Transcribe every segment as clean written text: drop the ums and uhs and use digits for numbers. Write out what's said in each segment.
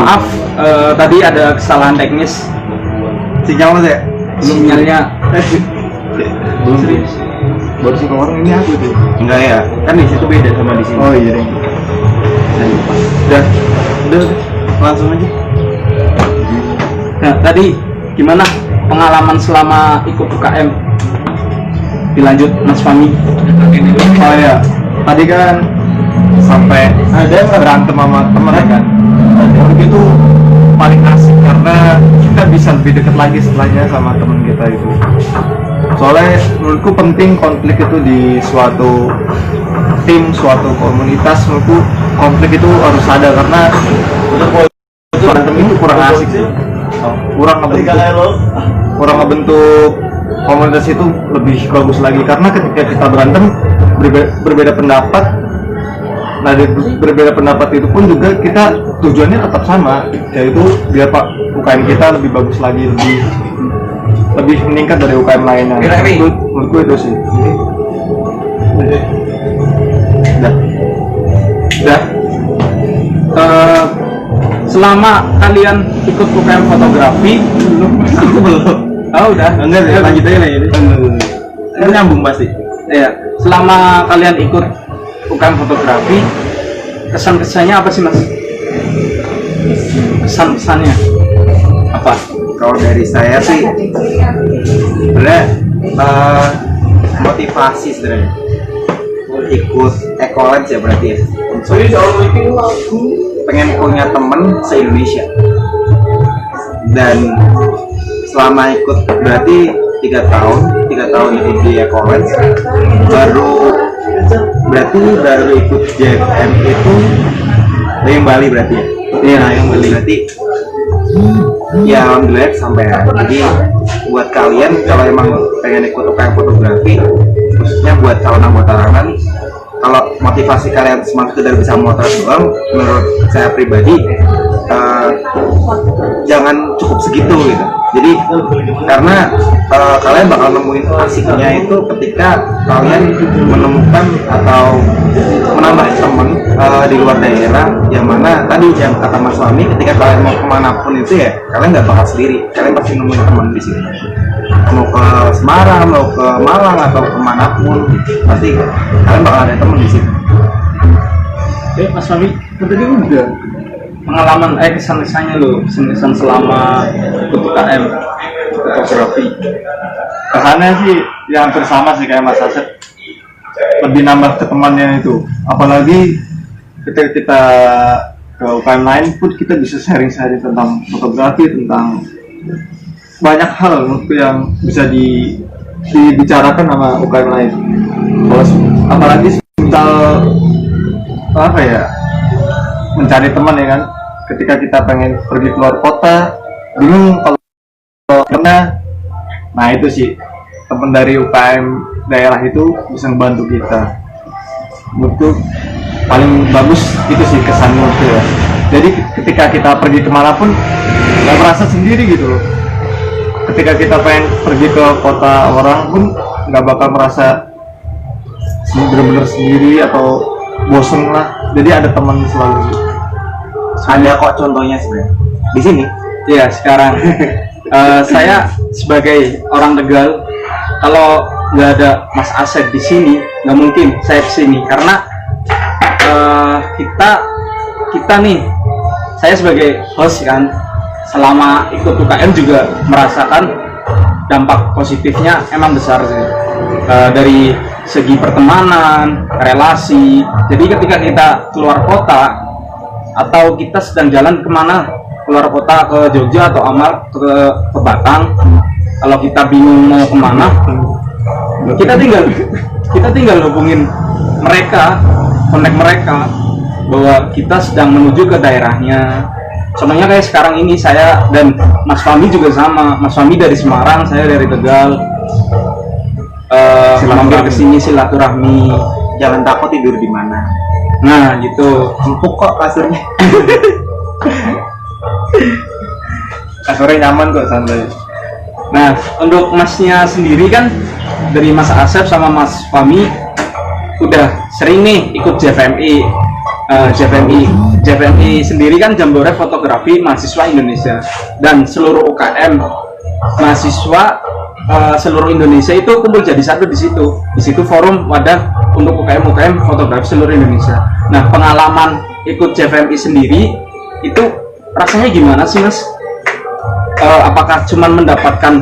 Maaf, tadi ada kesalahan teknis. Sinyal mas ya? Sinyalnya Belum. serius. Baru sih orang ini aku tuh. Enggak ya? Kan di situ beda sama di sini. Oh iya deh. Udah, langsung aja. Nah, tadi gimana pengalaman selama ikut UKM? Dilanjut Mas Fahmi. Oh ya, tadi kan sampai ada berantem sama temen ya kan. Menurut itu paling asik karena kita bisa lebih dekat lagi setelahnya sama teman kita itu. Soalnya menurutku penting konflik itu di suatu tim, suatu komunitas. Menurutku konflik itu harus ada karena berantem itu kurang asik sih. Kurang ngebentuk komunitas itu lebih bagus lagi karena ketika kita berantem berbeda pendapat. Nah, dari berbeda pendapat itu pun juga kita tujuannya tetap sama, yaitu biar UKM kita lebih bagus lagi, lebih meningkat dari UKM lainnya. Menurutku itu sih. Udah. Selama kalian ikut UKM fotografi, Aku belum. oh udah. Enggak sih, lanjut aja lah ini. Kan nyambung pasti. Ya, selama kalian ikut UKM fotografi, kesan-kesannya apa sih Mas? Kesan-kesannya apa? Kalau dari saya sih sebenarnya motivasi sebenarnya ikut Ecolens ya berarti ya. Pengen punya temen se-Indonesia dan selama ikut berarti 3 tahun ikut di Ecolens baru ikut JFM itu yang Bali berarti ya. Iya, yang Bali berarti ya alhamdulillah sampai jadi buat kalian kalau emang pengen ikut UKM fotografi khususnya buat calon anggota larangan, kalau motivasi kalian cuma sekedar bisa motret doang, menurut saya pribadi jangan cukup segitu gitu. Jadi karena kalian bakal nemuin asiknya itu ketika kalian menemukan atau menambah teman di luar daerah, yang mana tadi yang kata Mas Fahmi, ketika kalian mau kemanapun itu ya kalian nggak bakal sendiri, kalian pasti nemuin teman di sini. Mau ke Semarang, mau ke Malang atau kemanapun, pasti kalian bakal ada teman di sini. Mas Fahmi, tadi udah pengalaman kesan-kesannya lo, kesan selama ikut UKM fotografi. Kesannya sih ya hampir sama sih kayak Mas Asep, lebih nambah ke temannya itu, apalagi ketika kita ke UKM lain pun kita bisa sharing-sharing tentang fotografi, tentang banyak hal menurutku yang bisa dibicarakan sama UKM lain. Apalagi misal apa ya, mencari teman ya kan, ketika kita pengen pergi keluar kota bingung kalau karena nah itu sih teman dari UKM daerah itu bisa membantu kita. Menurutku paling bagus itu sih kesannya itu ya. Jadi ketika kita pergi kemanapun nggak merasa sendiri gitu loh. Ketika kita pengen pergi ke kota orang pun nggak bakal merasa benar-benar sendiri atau bosen lah. Jadi ada teman selalu. Ada kok contohnya sebenarnya di sini. Ya sekarang saya sebagai orang Tegal, kalau nggak ada Mas Asep di sini nggak mungkin saya kesini, karena kita nih, saya sebagai host kan, selama ikut UKM juga merasakan dampak positifnya emang besar sih, dari segi pertemanan, relasi. Jadi ketika kita keluar kota atau kita sedang jalan kemana, keluar kota ke Jogja atau Amal ke Batang, kalau kita bingung mau kemana, kita tinggal hubungin mereka, kontak mereka bahwa kita sedang menuju ke daerahnya. Contohnya kayak sekarang ini saya dan Mas Fahmi juga sama. Mas Fahmi dari Semarang, saya dari Tegal. Mampir ke sini silaturahmi. Jangan takut tidur di mana. Nah, gitu. Empuk kok kasurnya. Kasurnya nyaman kok, santai. Nah, untuk Masnya sendiri kan dari Mas Asep sama Mas Fahmi udah sering nih ikut JFMI. JFMI sendiri kan Jambore Fotografi Mahasiswa Indonesia, dan seluruh UKM mahasiswa seluruh Indonesia itu kumpul jadi satu di situ. Di situ forum wadah untuk UKM fotografi seluruh Indonesia. Nah, pengalaman ikut JFMI sendiri itu rasanya gimana sih, Mas? Apakah cuman mendapatkan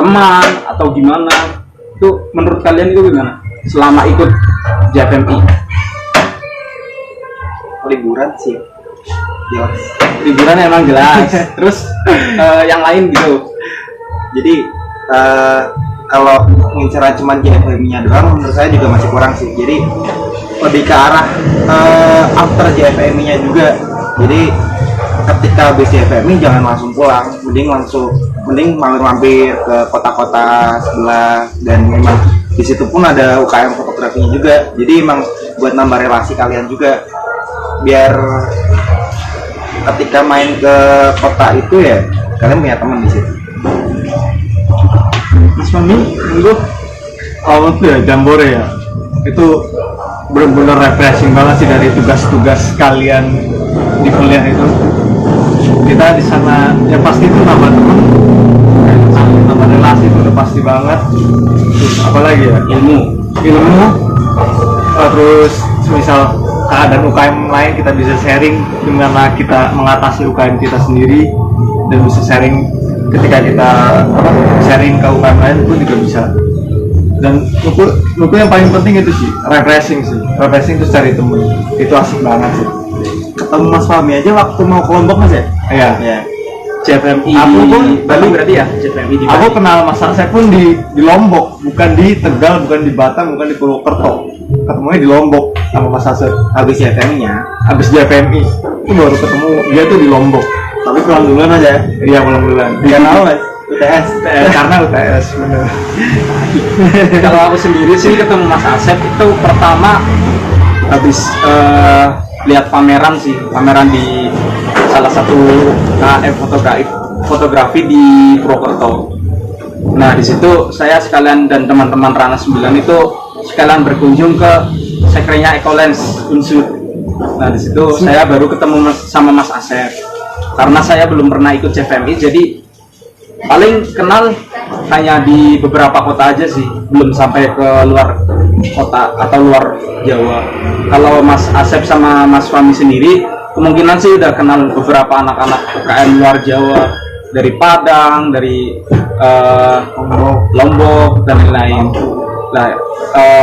teman atau gimana? Itu menurut kalian itu gimana selama ikut JFMI? Liburan sih jelas, Liburan emang jelas. Terus yang lain gitu. jadi kalau ngincar cuman JFMI-nya doang menurut saya juga masih kurang sih. Jadi lebih ke arah after JFMI-nya juga. Jadi ketika habis JFMI jangan langsung pulang, mending mampir ke kota-kota sebelah, dan memang di situ pun ada UKM fotografinya juga. Jadi emang buat nambah relasi kalian juga, biar ketika main ke kota itu ya kalian punya teman di situ. Mas Mami, monggo. Awal tuh ya Jambore ya, itu benar-benar refreshing banget sih dari tugas-tugas kalian di kuliah itu. Kita di sana ya pasti itu nambah teman, nambah relasi itu udah pasti banget. Terus apalagi ya, ilmu, terus misal keadaan UKM lain kita bisa sharing gimana kita mengatasi UKM kita sendiri, dan bisa sharing ketika kita sharing ke UKM lain pun juga bisa. Dan menurutku yang paling penting itu sih refreshing itu cari temen, itu asik banget sih. Ketemu Mas Fahmi aja waktu mau ke Lombok, Mas ya? Iya. Ya. JFMI Aku pun Bali berarti ya, JFMI di Bali. Aku kenal Mas saya pun di Lombok, bukan di Tegal, bukan di Batam, bukan di Purwokerto. Ketemunya di Lombok sama Mas Asep. Habis JFMI-nya, Habis JFMI itu baru ketemu dia tuh di Lombok. tapi pulang duluan aja. Iya, pulang bulan. Dia tahu Mas, UTS. Karena UTS bener. Kalau aku sendiri sih ketemu Mas Asep itu pertama habis lihat pameran di salah satu KM fotografi di Purwokerto. Nah, di situ saya sekalian dan teman-teman Rana 9 itu sekalian berkunjung ke sekrenya Ecolens Unsur. Nah, di situ saya baru ketemu sama Mas Asep. Karena saya belum pernah ikut JFMI, jadi paling kenal hanya di beberapa kota aja sih, belum sampai ke luar kota atau luar Jawa. Kalau Mas Asep sama Mas Fahmi sendiri kemungkinan sih udah kenal beberapa anak-anak UKM luar Jawa, dari Padang, dari Lombok dan lain-lain. Nah,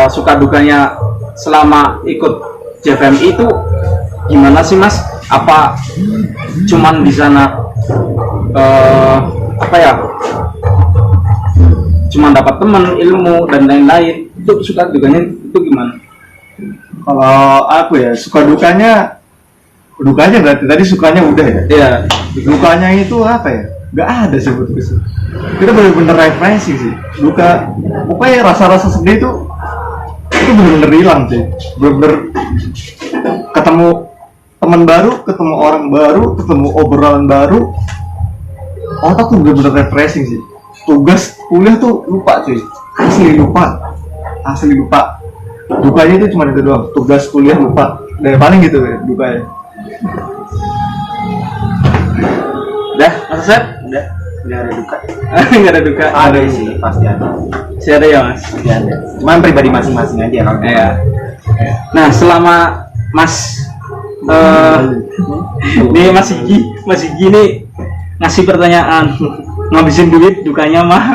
suka dukanya selama ikut JFMI itu gimana sih, Mas? Apa cuman di sana cuman dapat teman, ilmu dan lain-lain? Itu suka dukanya itu gimana? Kalau aku ya suka dukanya berarti tadi sukanya udah ya. Iya. Dukanya itu apa ya? Gak ada sih buat gue sih. Kita bener-bener refreshing sih. Pokoknya rasa-rasa sedih itu bener-bener hilang sih. Bener-bener ketemu teman baru, ketemu orang baru, ketemu obrolan baru. Otak tuh bener-bener refreshing sih. Tugas kuliah tuh lupa cuy. Asli lupa. Dukanya itu cuma itu doang. Tugas kuliah lupa. Dan paling gitu ya dukanya. Udah, Mas Asep? Udah ada duka. Nggak ada duka? Ada sih, pasti ada. Masih ada ya, Mas? Pasti ada. Cuman pribadi masing-masing aja kalau. Iya. Nah, selama Mas nih Mas Gigi nih ngasih pertanyaan, ngabisin duit dukanya mah.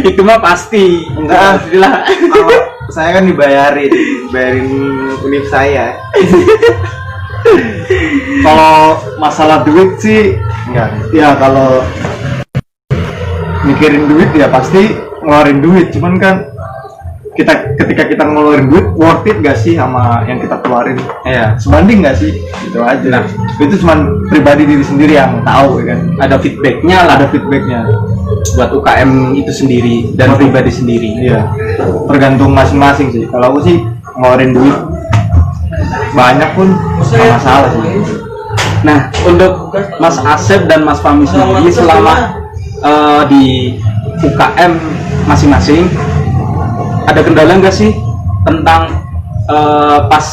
Itu mah pasti. Enggak lah. Kalau saya kan dibayarin univ saya. Kalau masalah duit sih enggak. Ya kalau mikirin duit ya pasti ngeluarin duit. Cuman kan ketika kita ngeluarin duit worth it gak sih sama yang kita keluarin? Iya. Sebanding gak sih? Itu aja. Nah, itu cuman pribadi diri sendiri yang tahu ya kan. ada feedbacknya lah, Ada feedbacknya. buat UKM itu sendiri dan pribadi sendiri. Iya. Tergantung masing-masing sih. Kalau aku sih ngeluarin duit banyak pun nggak masalah sih. Nah, untuk Mas Asep dan Mas Fahmi sendiri selama di UKM masing-masing ada kendala nggak sih tentang pas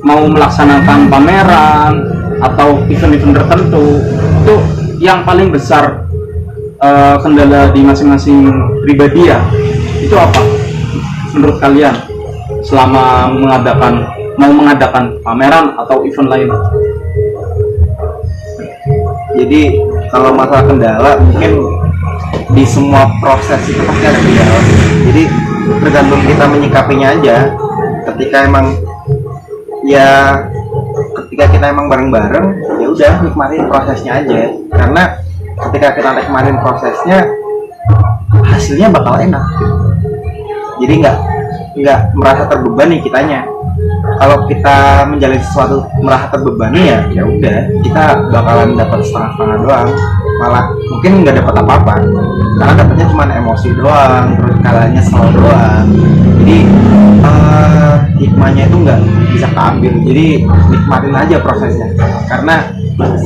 mau melaksanakan pameran atau event-event tertentu, itu yang paling besar kendala di masing-masing pribadi ya, itu apa menurut kalian selama mau mengadakan pameran atau event lain? Jadi kalau masalah kendala mungkin di semua proses itu pasti ada kendala. Jadi tergantung kita menyikapinya aja. Ketika kita emang bareng-bareng, ya udah nikmatin prosesnya aja. Karena ketika kita nikmatin prosesnya, hasilnya bakal enak. Jadi nggak merasa terbebani kitanya. Kalau kita menjalani sesuatu merasa terbebani ya udah kita bakalan dapat setengah-setengah doang, malah mungkin nggak dapat apa-apa karena dapatnya cuma emosi doang, terus kalanya nyesel doang. Jadi hikmahnya itu nggak bisa keambil, jadi nikmatin aja prosesnya. Karena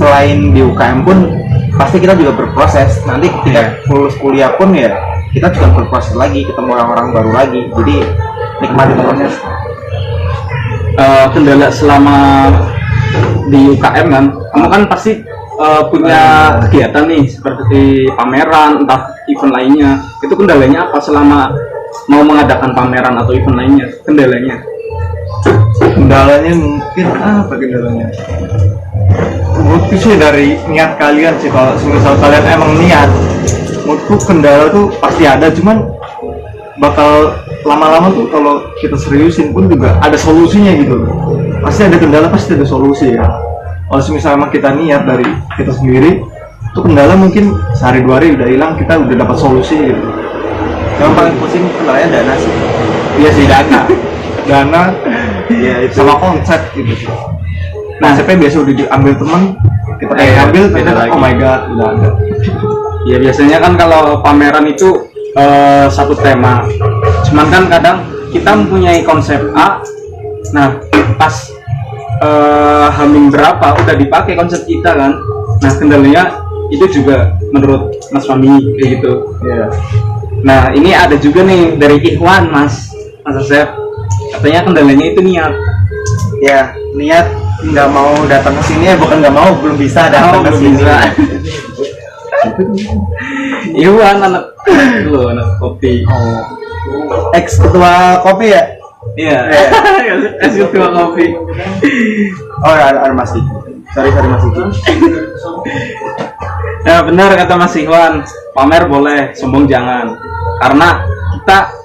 selain di UKM pun pasti kita juga berproses, nanti ketika lulus kuliah pun ya kita juga berproses lagi, ketemu orang-orang baru lagi, jadi nikmatin proses. Kendala selama di UKM kan, kamu kan pasti punya kegiatan nih seperti pameran, entah event lainnya. Itu kendalanya apa selama mau mengadakan pameran atau event lainnya? Kendalanya Mungkin apa kendalanya? Menurutku sih dari niat kalian sih. Kalau misal kalian emang niat, menurutku kendala tuh pasti ada, cuman bakal lama-lama tuh kalau kita seriusin pun juga ada solusinya gitu. Pasti ada kendala, pasti ada solusi ya. Kalau misalnya emang kita niat dari kita sendiri, itu kendala mungkin sehari dua hari udah hilang, kita udah dapat solusi gitu. Yang paling pusing kendalanya dana sih. Iya sih, dana ya itu sama konsep gitu. Konsepnya biasa udah diambil teman, kita pengen ambil, ternyata oh my god udah ada. ya biasanya kan kalau pameran itu satu tema, cuman kan kadang kita mempunyai konsep A, nah pas hamin berapa udah dipakai konsep kita kan. Nah kendalanya itu juga menurut Mas Fahmi kayak gitu ya. Nah ini ada juga nih dari Ikhwan Mas Asep, katanya kendalanya itu niat. Ya niat, nggak mau datang ke sini ya, bukan nggak mau, belum bisa datang ke sini. Iwan anak kopi. Ex ketua kopi ya? Iya. Ex ketua kopi. Oh ada Mas Diki. Sorry Mas Diki. Ya benar kata Mas Iwan, pamer boleh, sombong jangan. Karena kita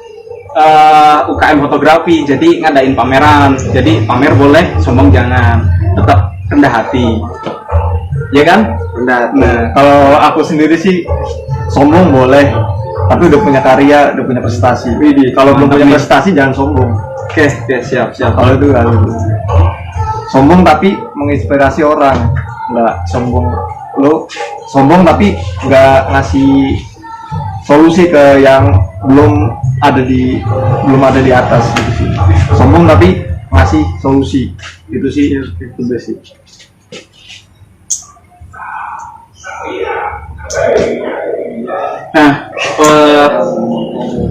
UKM fotografi, jadi ngadain pameran. Jadi pamer boleh, sombong jangan. Tetap rendah hati. Ya kan? Rendah. Nah, kalau aku sendiri sih sombong boleh, tapi udah punya karya, udah punya prestasi. Kalau belum punya prestasi jangan sombong. Oke, siap. Kalau itu kan sombong tapi menginspirasi orang, nggak sombong. Lo sombong tapi nggak ngasih solusi ke yang belum ada di atas gitu sih. Sombong tapi ngasih solusi, itu sih itu sih. Nah,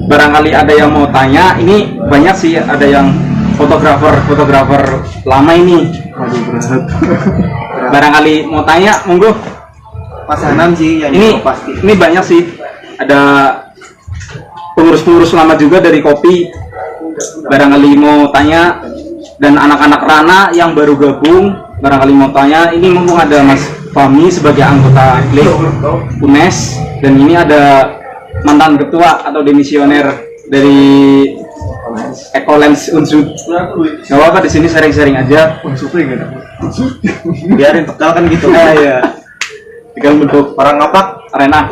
barangkali ada yang mau tanya, ini banyak sih, ada yang fotografer lama ini. Waduh, berat. Barangkali mau tanya, monggo. Mas Hanan sih yang Ini pasti. Ini banyak sih, ada pengurus lama juga dari kopi. Barangkali mau tanya, dan anak-anak Rana yang baru gabung, barangkali mau tanya. Ini mumpung ada Mas Fahmi sebagai anggota Klik UNES, dan ini ada mantan ketua atau demisioner dari Ekolens Unsud. Gak apa-apa, di sini sharing-sharing aja. Unsutnya gak ada. Biarin Tegal kan gitu. Ya. Tinggal bentuk Orang ngapak arena.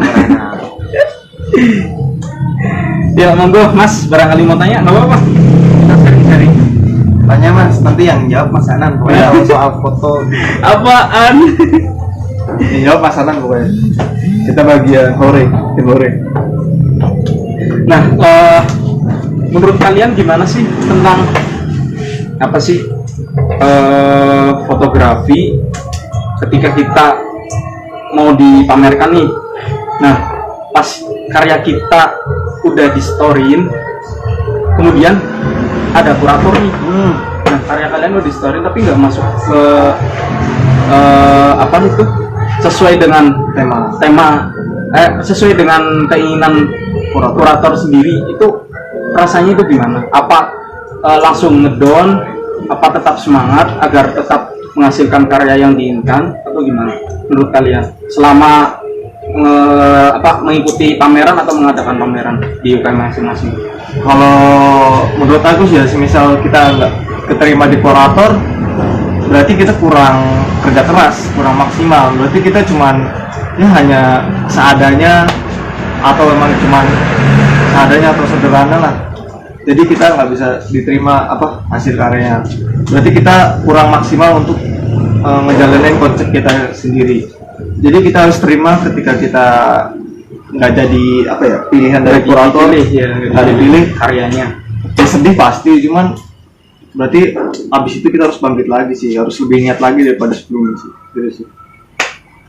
Ya monggo Mas, barangkali mau tanya, nggak apa-apa. Kita sharing-sharing. tanya Mas, nanti yang jawab Mas Hanan pokoknya kalau soal foto. Apaan? Yang jawab Mas Hanan pokoknya. Kita bagian tim hore. Nah, menurut kalian gimana sih tentang apa sih fotografi ketika kita mau dipamerkan nih? Nah, pas karya kita udah di storyin, kemudian ada kurator nih Nah, karya kalian udah di story tapi nggak masuk ke apa itu sesuai dengan tema sesuai dengan keinginan kurator sendiri, itu rasanya itu gimana? Apa langsung ngedown, apa tetap semangat agar tetap menghasilkan karya yang diinginkan, atau gimana menurut kalian selama mengikuti pameran atau mengadakan pameran di UKM masing-masing? Kalau menurut aku sih ya, semisal kita nggak keterima di kurator, berarti kita kurang kerja keras, kurang maksimal. Berarti kita cuman ya hanya seadanya, atau memang cuman seadanya atau sederhana lah. Jadi kita nggak bisa diterima hasil karyanya. Berarti kita kurang maksimal untuk ngejalanin konsep kita sendiri. Jadi kita harus terima ketika kita nggak jadi pilihan dari kurator, nggak dipilih karyanya. Ya sedih pasti, cuman berarti abis itu kita harus bangkit lagi sih, harus lebih niat lagi daripada sebelumnya sih. Gitu sih.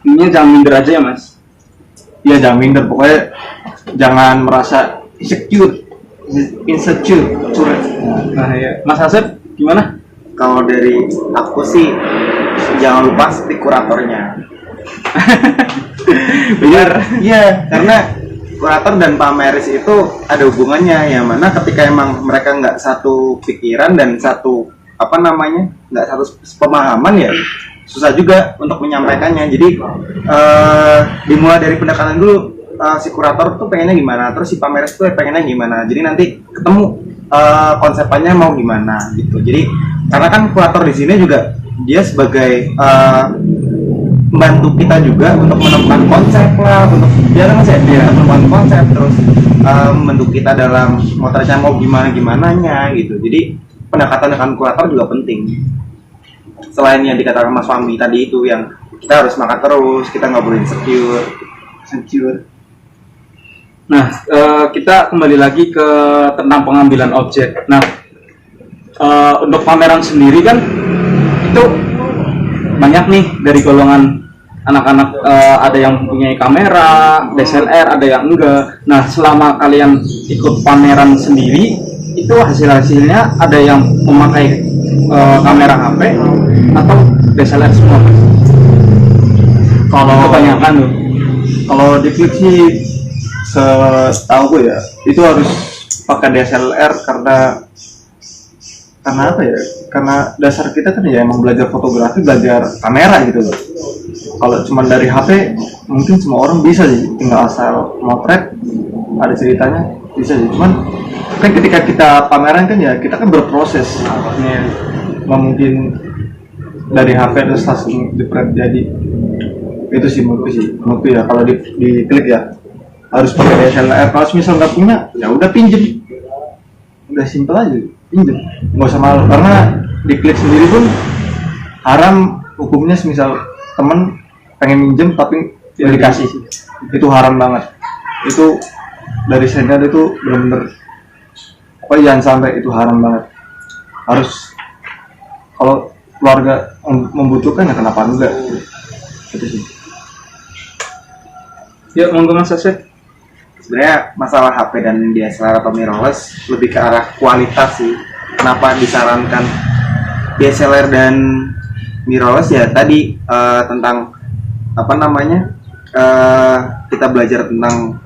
Ini jangan minder aja ya mas. Iya jangan minder, pokoknya jangan merasa insecure. Nah ya, Mas Asep gimana? Kalau dari aku sih jangan lupa stick kuratornya. Benar. Iya, karena kurator dan pameris itu ada hubungannya, yang mana ketika emang mereka nggak satu pikiran dan satu nggak satu pemahaman, ya susah juga untuk menyampaikannya. Jadi dimulai dari pendekatan dulu, si kurator tuh pengennya gimana, terus si pameris tuh pengennya gimana. Jadi nanti ketemu konsepannya mau gimana gitu. Jadi karena kan kurator di sini juga dia sebagai membantu kita juga untuk menemukan konsep lah, untuk menemukan konsep, terus membantu kita dalam motornya mau gimananya gitu. Jadi pendekatan dengan kurator juga penting. Selain yang dikatakan Mas Fahmi tadi itu, yang kita harus semangat terus, kita nggak boleh insecure. Nah, kita kembali lagi ke tentang pengambilan objek. Nah, untuk pameran sendiri kan itu banyak nih dari golongan anak-anak, ada yang mempunyai kamera, DSLR, ada yang enggak. Nah, selama kalian ikut pameran sendiri, itu hasil-hasilnya ada yang memakai kamera HP atau DSLR semua? Kalau kebanyakan tuh. Kalau di klip sih setahu gue ya itu harus pakai DSLR karena apa ya? Karena dasar kita kan ya emang belajar fotografi, belajar kamera gitu loh. Kalau cuma dari HP mungkin semua orang bisa sih, tinggal asal motret ada ceritanya bisa sih. Cuman kan ketika kita pameran kan ya kita kan berproses, nggak mungkin dari HP terus langsung di-print jadi. Itu sih menurutku ya, kalau di klik ya harus pakai DSLR. Kalau misal nggak punya ya udah pinjem, udah simpel aja, pinjem, nggak usah malu. Karena di klik sendiri pun haram hukumnya. Misal temen pengen minjem tapi tidak dikasih, itu haram banget. Itu dari senior itu benar-benar pokoknya jangan sampai, itu haram banget. Harus kalau keluarga membutuhkan ya kenapa enggak, gitu sih. Ya, monggo Mas Asep. Sebenarnya masalah HP dan DSLR atau mirrorless lebih ke arah kualitas sih. Kenapa disarankan DSLR dan mirrorless ya tadi, tentang kita belajar tentang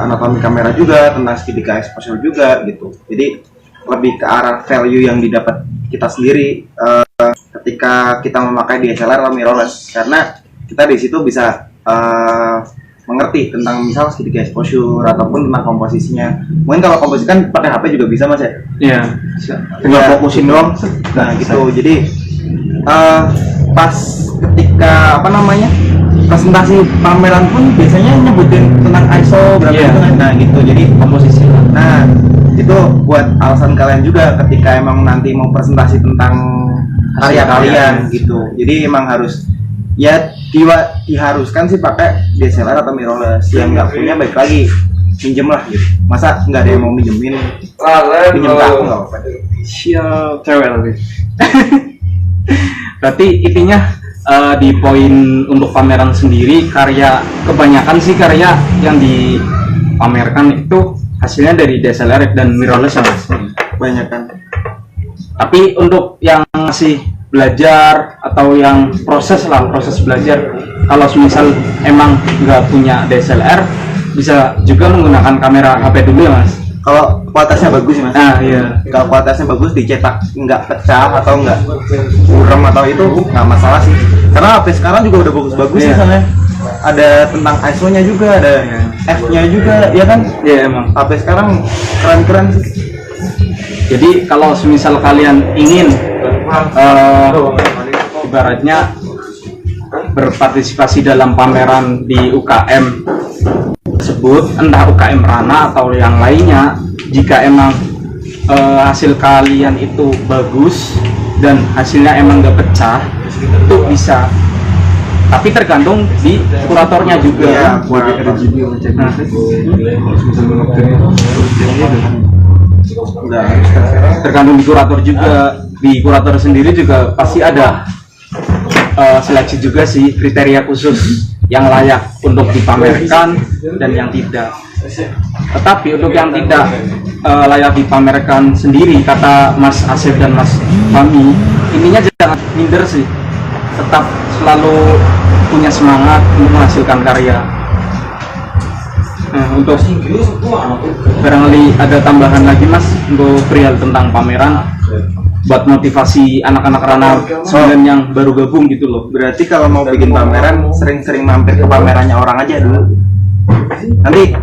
anatomi kamera juga, tentang segitiga exposure juga gitu. Jadi lebih ke arah value yang didapat kita sendiri ketika kita memakai DSLR atau mirrorless, karena kita di situ bisa mengerti tentang misal segitiga exposure ataupun tentang komposisinya. Mungkin kalau komposisi kan pakai HP juga bisa mas ya? Iya. Tinggal fokusin doang. Nah gitu. Jadi pas ketika presentasi pameran pun biasanya nyebutin tentang ISO berapa gitu kan. Nah gitu. Jadi komposisi. Nah itu buat alasan kalian juga ketika emang nanti mau presentasi tentang karya kalian gitu. Jadi emang harus ya diharuskan sih pakai DSLR atau mirrorless. Yang nggak punya baik lagi pinjem lah gitu. Masa nggak ada yang mau pinjem ke aku nggak apa-apa. Siap, cewek lagi. Berarti intinya di poin untuk pameran sendiri, kebanyakan sih karya yang dipamerkan itu hasilnya dari DSLR dan mirrorless ya mas. Kebanyakan. Tapi untuk yang masih belajar atau yang proses belajar, kalau misal emang nggak punya DSLR, bisa juga menggunakan kamera HP dulu ya mas. Kalau kualitasnya bagus sih mas. Nah iya. Kalau kualitasnya bagus, dicetak nggak pecah atau nggak buram atau itu nggak masalah sih. Karena HP sekarang juga udah bagus-bagus Iya. sih sana. Ada tentang ISO-nya juga, ada F-nya juga, ya kan? Iya emang. HP sekarang keren-keren sih. Jadi kalau misal kalian ingin ibaratnya berpartisipasi dalam pameran di UKM tersebut, entah UKM Rana atau yang lainnya, jika emang hasil kalian itu bagus dan hasilnya emang gak pecah, itu bisa. Tapi tergantung di kuratornya juga. Iya, Tergantung di kurator juga. Di kurator sendiri juga pasti ada seleksi juga sih, kriteria khusus yang layak untuk dipamerkan dan yang tidak. Tetapi untuk yang tidak layak dipamerkan sendiri, kata Mas Asep dan Mas Fahmi, ininya jangan minder sih, tetap selalu punya semangat untuk menghasilkan karya. Nah, untuk barangkali ada tambahan lagi mas untuk perihal tentang pameran, buat motivasi anak-anak Rana 9 yang baru gabung gitu loh. Berarti kalau mau bikin pameran, sering-sering mampir ke pamerannya orang aja dulu. Nanti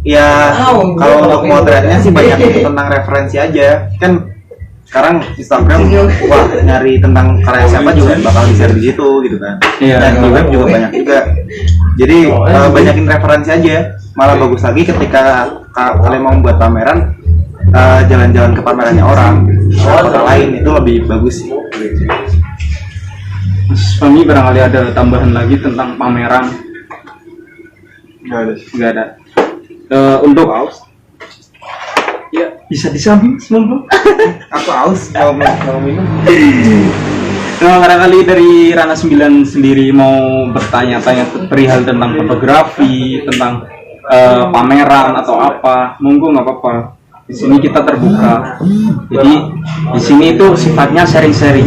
ya kalau untuk motretnya sih banyak tentang referensi aja. Kan sekarang Instagram wah nyari tentang karya siapa juga bakal di-share di situ gitu kan. Iya. Dan di web juga banyak juga. Jadi banyakin referensi aja. Malah bagus lagi ketika kalian mau buat pameran, jalan-jalan ke pamerannya orang lain itu lebih bagus sih. Mas Fahmi barangkali ada tambahan lagi tentang pameran? Nggak ada. Untuk ya bisa disambil semoga. Aku haus mau minum. Nah, barangkali dari Rana 9 sendiri mau bertanya-tanya perihal tentang fotografi, tentang pameran atau apa, monggo nggak apa-apa. Di sini kita terbuka. Jadi di sini itu sifatnya sharing-sharing.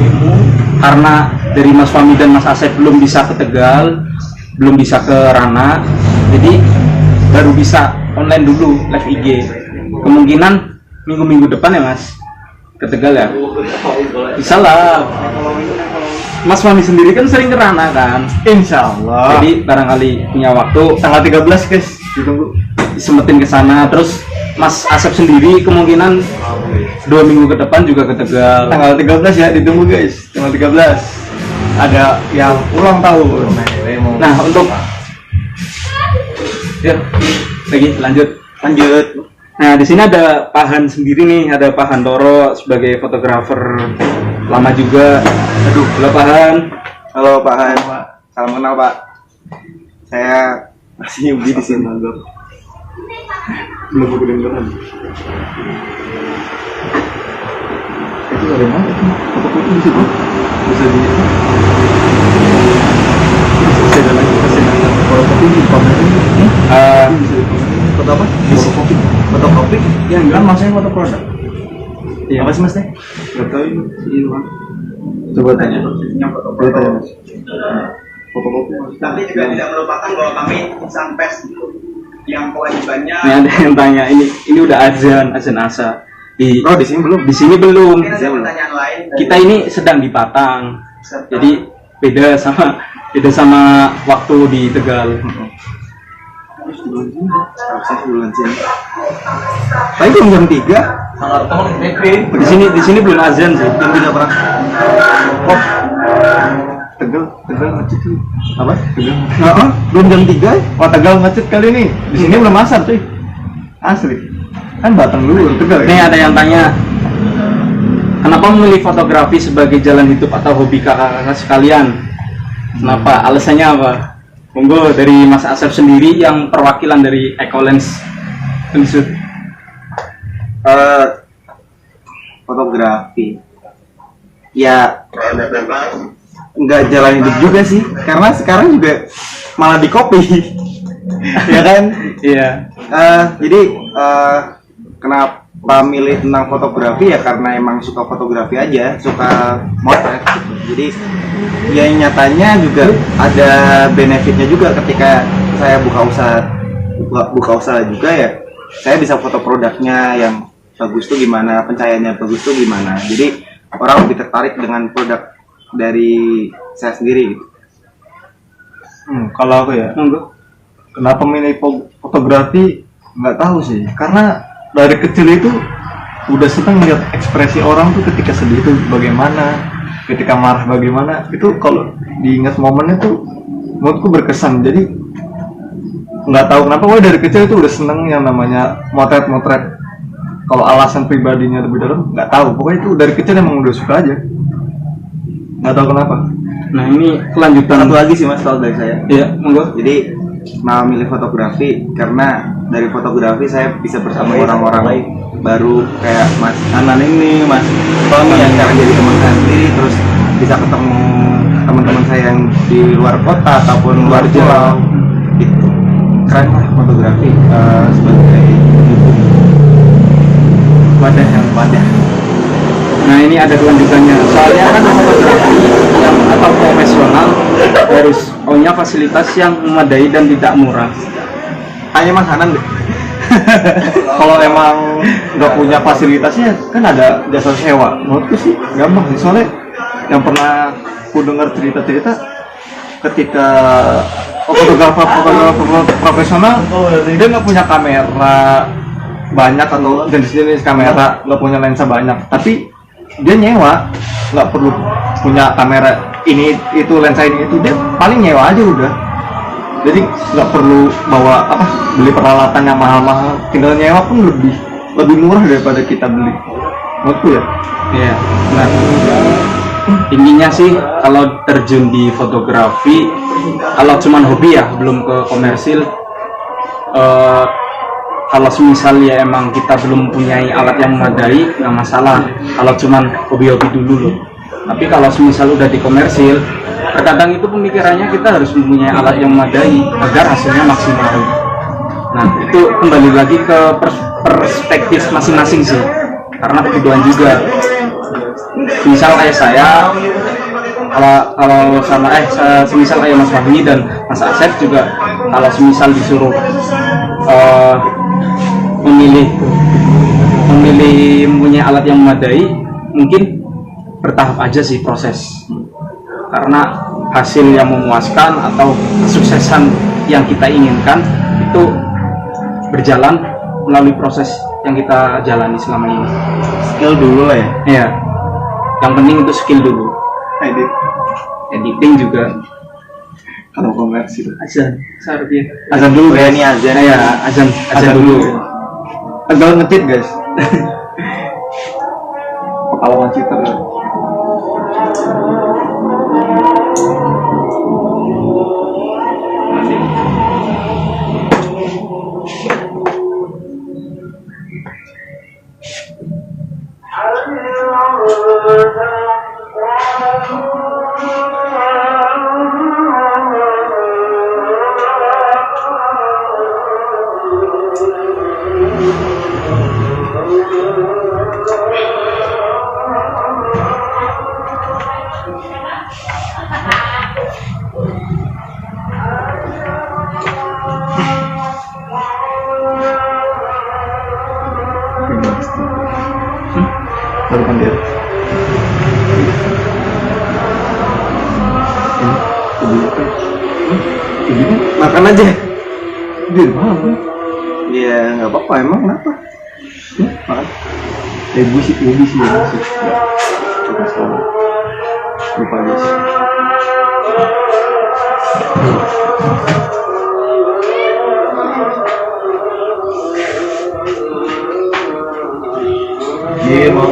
Karena dari Mas Fahmi dan Mas Asep belum bisa ke Tegal, belum bisa ke Rana, jadi baru bisa online dulu live IG. Kemungkinan minggu-minggu depan ya Mas ke Tegal ya. Bisa lah. Mas Fahmi sendiri kan sering ke Rana kan. Insya Allah. Jadi barangkali punya waktu Tanggal 13 guys, ditunggu. disemetin ke sana. Terus Mas Asep sendiri kemungkinan 2 minggu ke depan juga ke Tegal. Tanggal 13 ya, ditunggu guys. Tanggal 13 ada yang ulang tahun. Nah untuk ya lagi lanjut. Nah di sini ada Pahan sendiri nih, ada Pahan Toro sebagai fotografer lama juga. Aduh, halo Pahan. Halo Pak Han. Salam kenal Pak. Saya masih newbie di sini. Belum kedengeran. Itu ada mana? Foto-foto di situ. Bisa di. Bisa ada lagi kesana. Foto-foto di pameran. Foto apa? Fotokopi? Ya enggak, maksudnya foto produk. Iya. Apa sih mas teh? Gak tahu ini. Coba tanya. Coba tanya mas. Fotokopi. Tapi juga tidak melupakan bahwa kami insan pers yang kewajibannya. Ini ada yang tanya, ini udah azan asa. Di Sini belum. di sini belum. Mungkin ada pertanyaan lain. Kita ini sedang di Patang. Jadi beda sama waktu di Tegal. Bulan sini. Tapi belum jam 3. Di sini belum azan sih. Jam 3 pernah. Oh. Tegal macet tuh. Apa? Tegal. Belum jam 3. Wah Tegal macet kali ini. Di sini belum asar cuy. Asli. Kan Batang dulu Tegal. Nih ada yang tanya, kenapa memilih fotografi sebagai jalan hidup atau hobi kakak-kakak sekalian? Kenapa? Alasannya apa? Monggo dari Mas Asep sendiri yang perwakilan dari Ecolens Institute. Fotografi. Ya nggak jalan hidup juga sih, karena sekarang juga malah di copy. Ya kan? Iya. Jadi kenapa memilih tentang fotografi ya karena emang suka fotografi aja, suka motret gitu. Jadi ya nyatanya juga ada benefitnya juga ketika saya buka usaha juga ya, saya bisa foto produknya yang bagus tuh gimana, pencahayaannya bagus tuh gimana. Jadi orang lebih tertarik dengan produk dari saya sendiri gitu. Kalau aku ya, kenapa milih fotografi nggak tahu sih, karena dari kecil itu udah seneng lihat ekspresi orang tuh ketika sedih itu bagaimana, ketika marah bagaimana. Itu kalau diingat momennya tuh menurutku berkesan. Jadi nggak tahu kenapa gue dari kecil itu udah seneng yang namanya motret. Kalau alasan pribadinya lebih dalam nggak tahu, pokoknya itu dari kecil emang udah suka aja, nggak tahu kenapa. Nah ini kelanjutan Satu lagi sih mas kalau dari saya. ya, monggo. Jadi mau milih fotografi karena dari fotografi saya bisa bersama orang-orang baru kayak Mas Anan ini, Mas Tony yang sekarang jadi teman saya sendiri, terus bisa ketemu teman-teman saya yang di luar kota ataupun luar pulau. Gitu. Keren lah fotografi sebagai wadah. Nah ini ada kelanjutannya. Soalnya kan fotografi yang atau profesional harus punya fasilitas yang memadai dan tidak murah. Hanya Mas Anan deh. Kalau emang nggak punya fasilitasnya kan ada jasa sewa. Menurutku sih gampang sih, soalnya yang pernah ku dengar cerita-cerita ketika fotografer profesional dia nggak punya kamera banyak atau jenis-jenis kamera, nggak punya lensa banyak, tapi dia nyewa, nggak perlu punya kamera ini itu, lensa ini itu, dia paling nyewa aja udah. Jadi nggak perlu bawa beli peralatan yang mahal-mahal, tinggal nyewa pun lebih murah daripada kita beli, menurutku ya. Iya. Nah intinya sih kalau terjun di fotografi, kalau cuman hobi ya belum ke komersil, kalau semisal ya emang kita belum punyai alat yang memadai nggak masalah kalau cuman hobi-hobi dulu loh. Tapi kalau semisal udah di komersil, terkadang itu pemikirannya kita harus mempunyai alat yang memadai agar hasilnya maksimal. Nah itu kembali lagi ke perspektif masing-masing sih, karena kebutuhan juga. Misal kayak saya, kalau sama semisal kayak Mas Fahmi dan Mas Asep juga, kalau semisal disuruh memilih mempunyai alat yang memadai, mungkin bertahap aja sih proses, karena hasil yang memuaskan atau kesuksesan yang kita inginkan itu berjalan melalui proses yang kita jalani selama ini. Skill dulu lah ya. Iya, yang penting itu skill dulu. Editing juga. Kalau komersil Azan Dulu kayak ini azan. Ya, azan dulu. agak ngetit guys. Pekalongan Citer. Lakukan dia. Makan aja. Dia mana? Ya nggak apa-apa, emang kenapa? Makan. Gue sih ya. Coba salah. Lupa guys. Dia mau.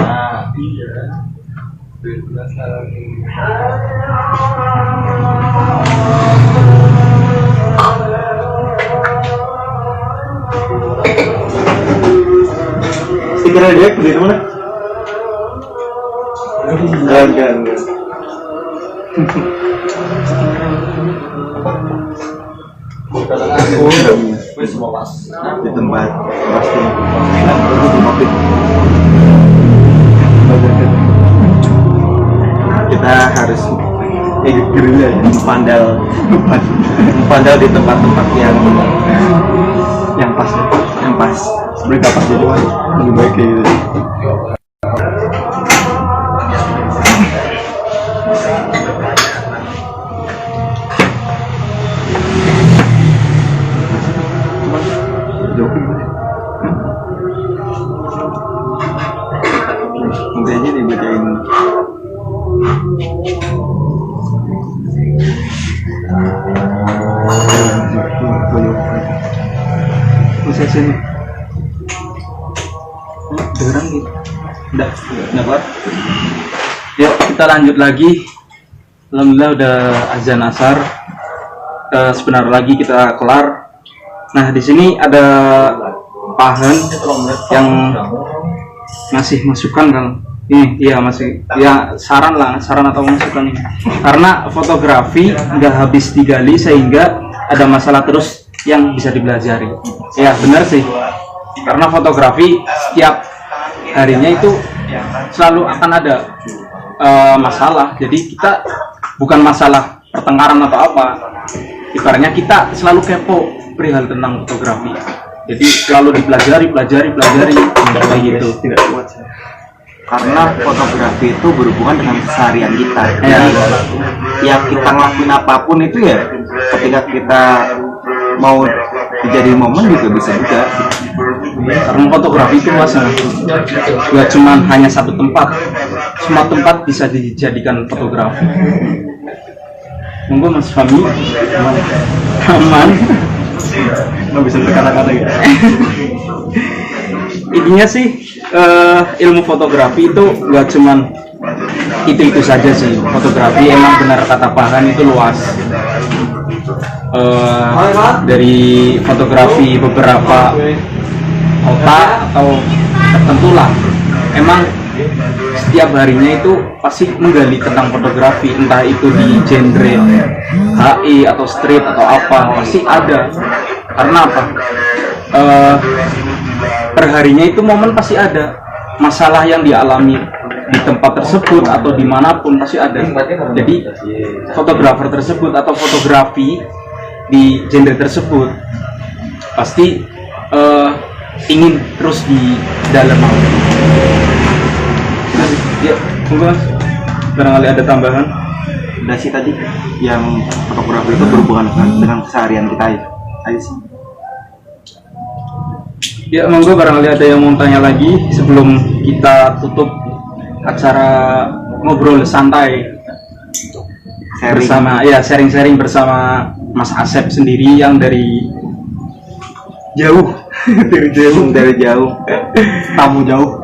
Nah, iya. Stikernya dia di mana? Enggak. di tempat pasti itu topik kita harus gerilya ya, pandal di tempat-tempat yang pas ya. Yang pas sebenarnya dapat jadi lebih baik kayak gitu. nanti aja dibacain. Sini dengeran gitu udah keluar. Yuk kita lanjut lagi. Alhamdulillah udah azan asar, sebentar lagi kita kelar. Nah di sini ada Pahen yang ngasih masukan kan ini, iya masih ya saran atau masukan ini, karena fotografi nggak habis digali sehingga ada masalah terus yang bisa dipelajari. Ya benar sih, karena fotografi setiap harinya itu selalu akan ada masalah. Jadi kita bukan masalah pertengkaran atau apa, ibaratnya kita selalu kepo perihal tentang fotografi. Jadi selalu dipelajari kayak gitu. Tidak kuat saya. Karena fotografi itu berhubungan dengan keseharian kita. Ya kita ngelakuin apapun itu ya, ketika kita mau dijadiin momen juga bisa juga. Karena fotografi itu luas, nggak cuma hanya satu tempat, semua tempat bisa dijadikan fotografi. Monggo Mas Fahmi, aman, nggak bisa berkata-kata gitu. Intinya sih ilmu fotografi itu nggak cuman itu saja sih. Fotografi emang benar kata Pahen itu luas. Dari fotografi beberapa kota atau tertentu lah, emang setiap harinya itu pasti menggali tentang fotografi, entah itu di genre HI atau street atau apa, pasti ada. Karena apa? Perharinya itu momen pasti ada masalah yang dialami di tempat tersebut atau dimanapun pasti ada. Jadi fotografer tersebut atau fotografi di genre tersebut pasti ingin terus di dalam. Ya, monggo barangkali ada tambahan. Udah sih tadi yang fotografi itu berhubungan dengan keseharian kita ya. Ayo sih. Ya, monggo barangkali ada yang mau tanya lagi sebelum kita tutup acara ngobrol santai bersama ya sharing bersama Mas Asep sendiri yang dari jauh dari jauh tamu jauh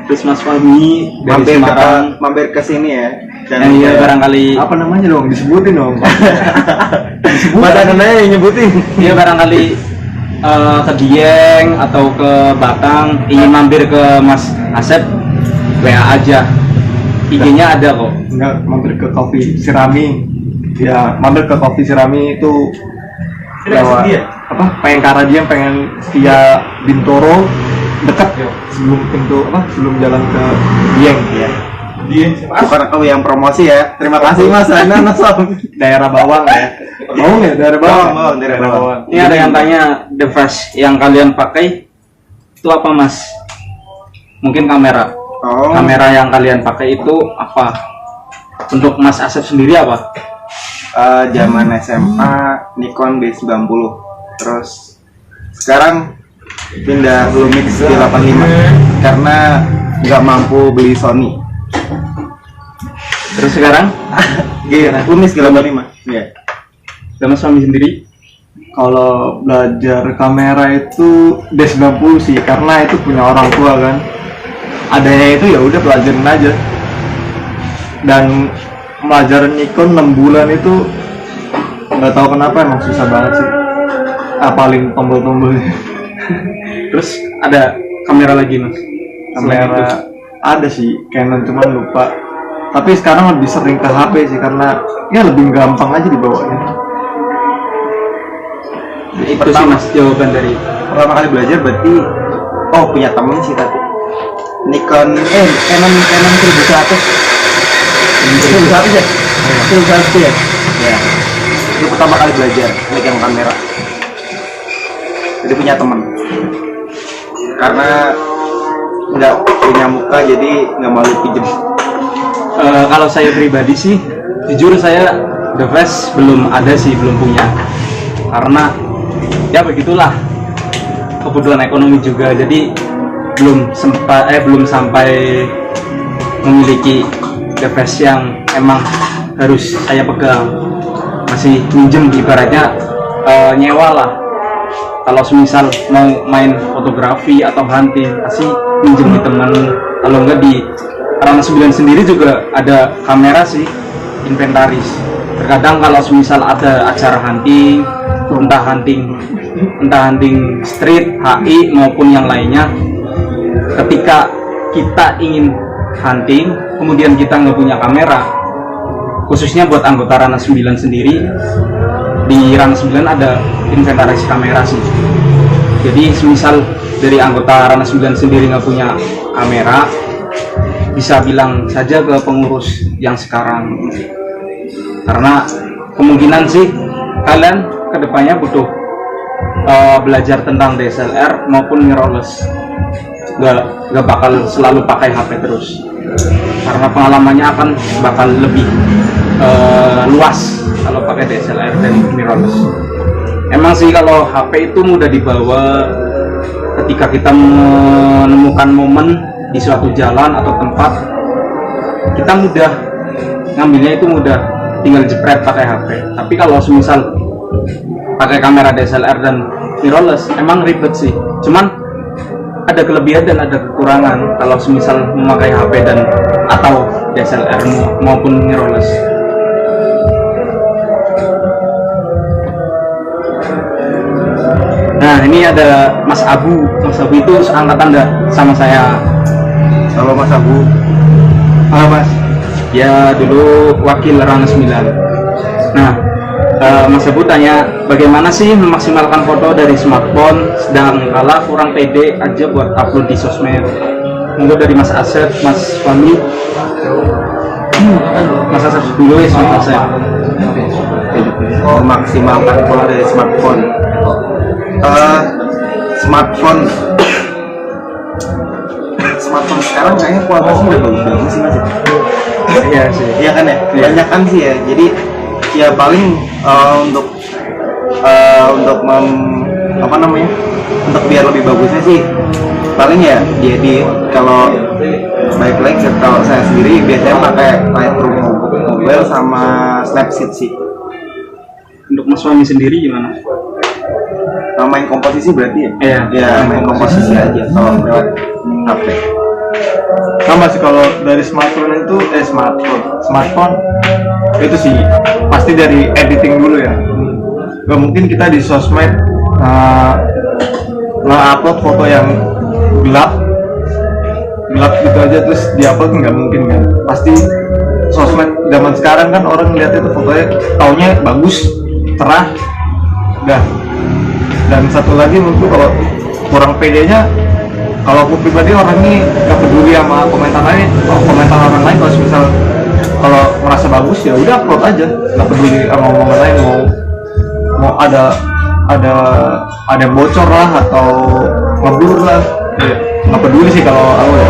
terus Mas Fahmi dari mampir ke sini ya. Dan iya barangkali apa namanya dong, disebutin dong. Masa namanya yang nyebutin. Iya barangkali ke Dieng atau ke Batang ingin mampir ke Mas Asep, WA aja, IG-nya ada kok. Enggak, mampir ke Kopi Sirami. Ya, mampir ke Kopi Sirami itu lewat apa? Pengen ke arah dia, pengen via Bintoro dekat sebelum pintu apa? Sebelum jalan ke Dieng ya. Bukan aku yang promosi ya. Terima kasih Mas. Daerah Bawang ya. Bawang ya, daerah Bawang. Daerah Bawang. Ini ada yang tanya device yang kalian pakai itu apa Mas? Mungkin kamera. Oh. Kamera yang kalian pakai itu apa? Untuk Mas Asep sendiri apa? Zaman SMA Nikon D90. Terus sekarang pindah Lumix G85 karena nggak mampu beli Sony. Terus sekarang? Lumix G85. Iya. Dan Mas Fahmi sendiri? Kalau belajar kamera itu D90 sih, karena itu punya orang tua kan. Adanya itu ya udah pelajarin aja. Dan pelajaran Nikon 6 bulan itu nggak tahu kenapa emang susah banget sih. Paling tombol-tombolnya. Terus ada kamera lagi Mas? Kamera ada sih, Canon cuman lupa. Tapi sekarang lebih sering ke HP sih, karena ya lebih gampang aja dibawanya. Itu sih mas jawaban dari pertama kali belajar berarti punya temen sih tadi Canon 1100 ya? 1100 ya? Ya, itu pertama kali belajar megang kamera. Jadi punya temen karena nggak punya muka jadi nggak malu pinjem. Kalau saya pribadi sih jujur saya The Flash belum ada sih, belum punya, karena ya begitulah kebutuhan ekonomi juga, jadi belum sampai memiliki The Flash yang emang harus saya pegang, masih minjem ibaratnya nyewa lah. Kalau semisal mau main fotografi atau hunting pasti minjem di teman, kalau enggak di Rana 9 sendiri juga ada kamera sih, inventaris. Terkadang kalau semisal ada acara hunting, entah hunting street, HI maupun yang lainnya, ketika kita ingin hunting kemudian kita nggak punya kamera, khususnya buat anggota Rana 9 sendiri, di Rana 9 ada inventaris kamera sih. Jadi semisal dari anggota Rana 9 sendiri nggak punya kamera, bisa bilang saja ke pengurus yang sekarang, karena kemungkinan sih kalian kedepannya butuh belajar tentang DSLR maupun mirrorless, nggak bakal selalu pakai HP terus, karena pengalamannya akan bakal lebih luas kalau pakai DSLR dan mirrorless. Emang sih kalau HP itu mudah dibawa, ketika kita menemukan momen di suatu jalan atau tempat, kita mudah ngambilnya, itu mudah, tinggal jepret pakai HP. Tapi kalau semisal pakai kamera DSLR dan mirrorless emang ribet sih, cuman ada kelebihan dan ada kekurangan kalau semisal memakai HP dan atau DSLR maupun mirrorless. Nah ini ada Mas Abu. Mas Abu itu seangkatan dah sama saya. Halo Mas Abu. Halo Mas. Ya dulu wakil Rana 9. Nah Mas Abu tanya bagaimana sih memaksimalkan foto dari smartphone sedang kala kurang pede aja buat upload di sosmed. Monggo dari Mas Asep, Mas Fahmi. Mas Asep dulu ya, Mas Asep. Memaksimalkan foto dari smartphone. Smartphone sekarang kayaknya kualitasnya udah bagus sih Mas. Iya sih. Iya kan ya? Banyak kan sih ya. Jadi ya paling untuk biar lebih bagusnya sih paling ya diedit. Kalau baik lagi kalau saya sendiri biasanya pakai Lightroom mobile sama Snapseed sih. Untuk Mas Fahmi sendiri gimana? Main komposisi berarti ya? Iya. Ya main komposisi aja kalau lewat HP. Sama sih kalau dari smartphone itu sih pasti dari editing dulu ya. Gak mungkin kita di sosmed upload foto yang gelap gitu aja terus diupload, nggak mungkin kan. Pasti sosmed zaman sekarang kan orang lihat itu fotonya taunya bagus, cerah, udah. Dan satu lagi menurutku kalau kurang pedenya, kalau aku pribadi orang ini gak peduli sama komentar orang lain. Kalau misal kalau merasa bagus ya udah upload aja, gak peduli sama omongan lain, mau ada bocor lah atau ngeblur lah, nggak peduli sih kalau aku ya.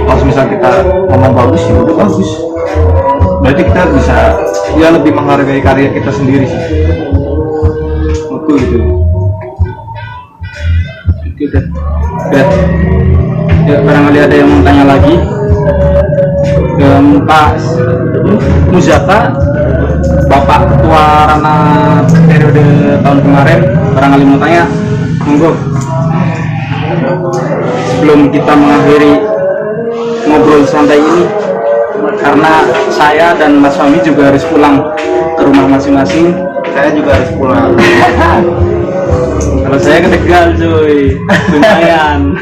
Kalau misal kita ngomong bagus ya udah bagus, berarti kita bisa ya lebih menghargai karya kita sendiri sih, menurutku gitu. Udah. Ya, barangkali ada yang mau tanya lagi. Pak Muzaka, Bapak Ketua Rana periode tahun kemarin, barangkali mau tanya, monggo. Sebelum kita mengakhiri ngobrol santai ini, karena saya dan Mas Fahmi juga harus pulang ke rumah masing-masing. Saya juga harus pulang. Kalau saya ke Tegal cuy, lumayan.